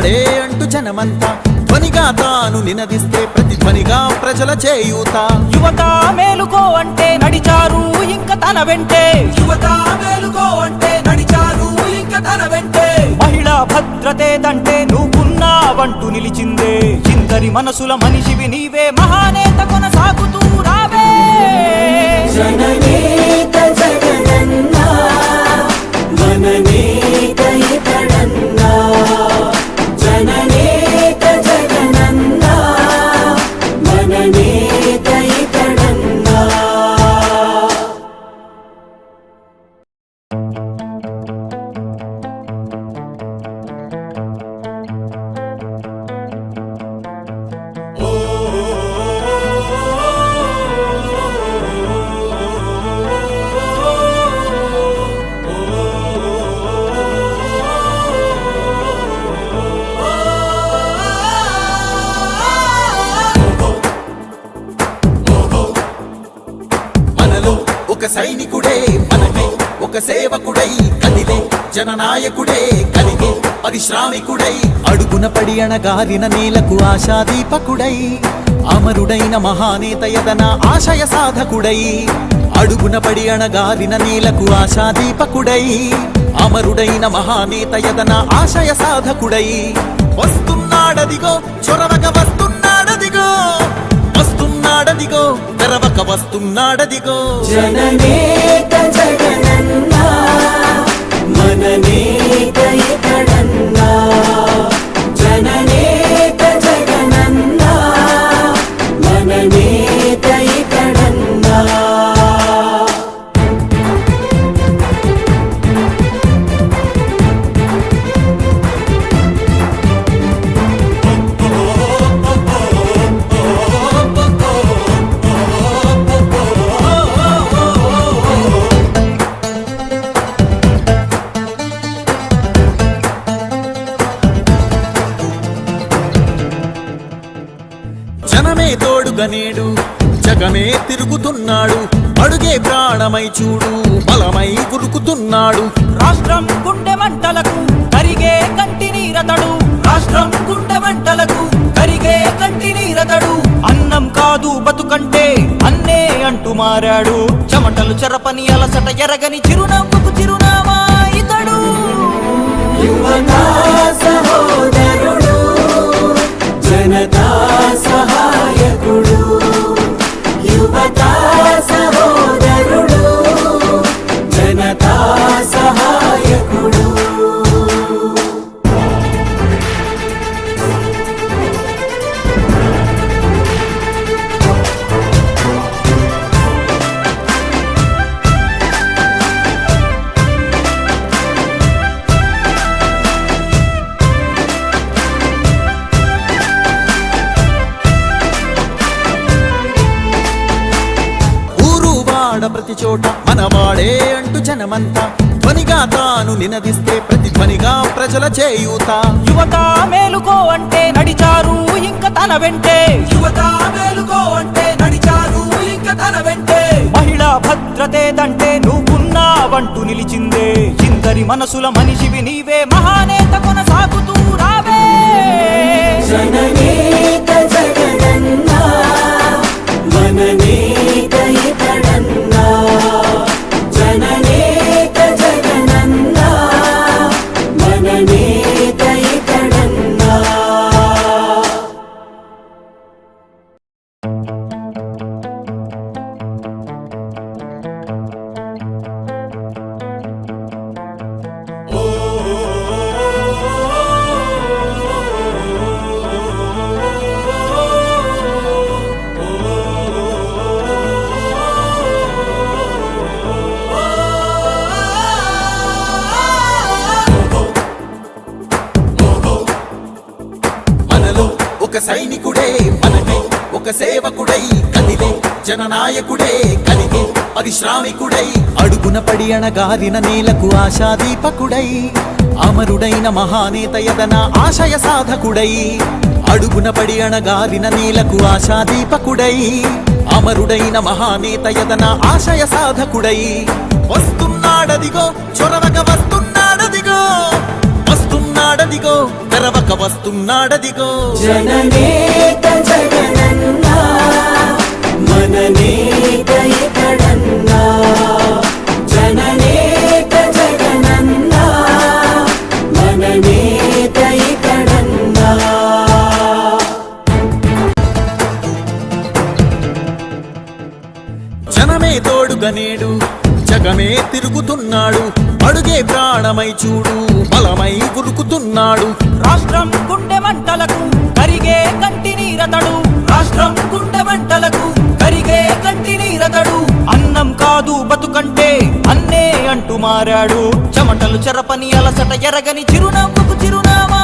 మనవాడే అంటూ జనమంతా ధ్వనిగా తాను నినదిస్తే ప్రతిధ్వనిగా ప్రజల చేయూత. యువత మేలుకో అంటే నడిచారు ఇంక తన వెంటే, యువత మేలుకో అంటే నడిచారు ఇంక తన వెంటే. మహిళా భద్రతేదంటే నువ్వున్నావంటూ నిలిచిందే, ఇందరి మనసుల మనిషివి నీవే, మహానేత కొనసాగుతూ రావే. జననేత జగనన్నా మననేత ఇతడన్నా, జననేత జగనన్నా మననేత ఇతడన్నా. ఒక సైనికుడే మనకై, ఒక సేవకుడై కదిలే జననాయకుడే కలిగే పరిశ్రామికుడై, అడుగున పడి అణగారిన నేలకు ఆశాదీపకుడై, అమరుడైన మహానేత యదన ఆశయ సాధకుడై. అడుగున పడి అణగారిన నేలకు ఆశాదీపకుడై, అమరుడైన మహానేత యదన ఆశయ సాధకుడై. వస్తున్నాడదిగో చొరవక వస్తున్నాడదిగో, వస్తున్నాడదిగో తెరవక వస్తున్నాడదిగో. జననేత జగనన్నా మననేత ఇతడన్నా, జననేత జగనన్నా మననేత ఇతడన్నా. జనమే తోడుగా నేడు జగమే తిరుగుతున్నాడు, అడుగే ప్రాణమై చూడు బలమై ఉరుకుతున్నాడు. రాష్ట్రం గుండె మంటలకు కరిగే కంటి నీరతడు, రాష్ట్రం గుండె మంటలకు కరిగే కంటి నీరతడు. అన్నం కాదు బతుకంటే అన్నే అంటూ మారాడు, చెమటలు చెరపని అలసట ఎరగని చిరునవ్వుకు చిరునామా ఇతడు. యువతా సహోదరుడు జనతా సహాయకుడు, యువతా సహోదరుడు జనతా సహాయకుడు. ప్రతి చోట మనవాడే అంటూ జనమంతా ధ్వనిగా తాను నినదిస్తే ప్రతిధ్వనిగా ప్రజల చేయూత. యువత మేలుకో అంటే నడిచారు ఇంక తన వెంటే, యువత మేలుకో అంటే నడిచారు ఇంక తన వెంటే. మహిళా భద్రతేదంటే నువ్వున్నావంటూ నిలిచిందే, ఇందరి మనసుల మనిషివి నీవే, మహానేత కొనసాగుతూ రావే. జననేత జగనన్నా మననేత ఇతడన్నా, జననేత జగనన్నా మననేత ఇతడన్నా. ఒక సైనికుడే మనకై, ఒక సేవకుడై కదిలే జననాయకుడే కలిగే పరిశ్రామికుడై, అడుగున పడి అణగారిన నేలకు ఆశాదీపకుడై, అమరుడైన మహానేత యదన ఆశయ సాధకుడై. అడుగున పడి అణగారిన నేలకు ఆశాదీపకుడై, అమరుడైన మహానేత యదన ఆశయ సాధకుడై. వస్తున్నాడదిగో చొరవక వస్తున్నాడదిగో, వస్తున్నా వస్తున్నాడదిగో తెరవక వస్తున్నాడదిగో జననేత జగనన్నా మననేత ఇతడన్నా జననేత జగనన్నా మననేత ఇతడన్నా జనమే తోడుగా నేడు జగమే తిరుగుతున్నాడు అడుగే ప్రాణమై చూడు బలమై ఉరుకుతున్నాడు రాష్ట్రం గుండె మంటలకు కరిగే కంటి నీరతడు రాష్ట్రం గుండె మంటలకు కరిగే కంటి నీరతడు అన్నం కాదు బతుకంటే అన్నే అంటూ మారాడు చెమటలు చెరపని అలసట ఎరగని చిరునవ్వుకు చిరునామా